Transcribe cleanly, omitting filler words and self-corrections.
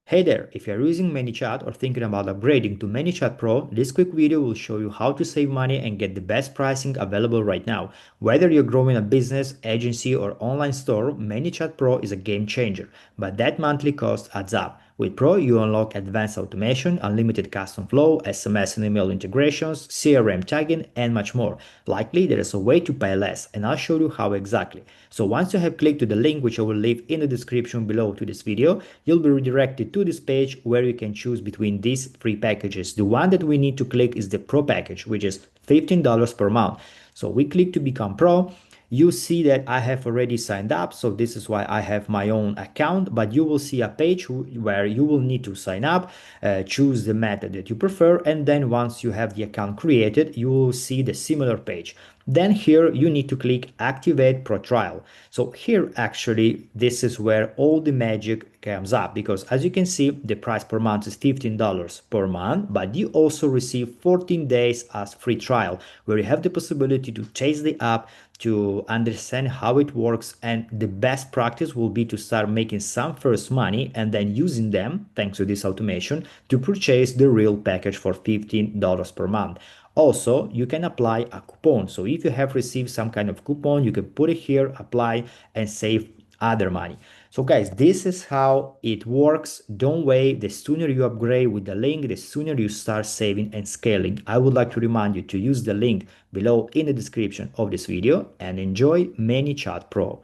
Hey there, if you're using ManyChat or thinking about upgrading to ManyChat Pro, this quick video will show you how to save money and get the best pricing available right now. Whether you're growing a business, agency, or online store, ManyChat Pro is a game changer, but that monthly cost adds up. With Pro, you unlock advanced automation, unlimited custom flow, SMS and email integrations, CRM tagging, and much more. Likely, there is a way to pay less, and I'll show you how exactly. So once you have clicked to the link, which I will leave in the description below to this video, you'll be redirected to this page where you can choose between these three packages. The one that we need to click is the Pro package, which is $15 per month. So we click to become Pro. You see that I have already signed up, so this is why I have my own account, but you will see a page where you will need to sign up, choose the method that you prefer, and then once you have the account created, you will see the similar page. Then here you need to click Activate Pro Trial. So here actually this is where all the magic comes up, because as you can see the price per month is $15 per month, but you also receive 14 days as free trial where you have the possibility to taste the app, to understand how it works, and the best practice will be to start making some first money and then using them, thanks to this automation, to purchase the real package for $15 per month. Also, you can apply a coupon. So if you have received some kind of coupon, you can put it here, apply, and save other money. So guys, this is how it works. Don't wait. The sooner you upgrade with the link, the sooner you start saving and scaling. I would like to remind you to use the link below in the description of this video and enjoy ManyChat Pro.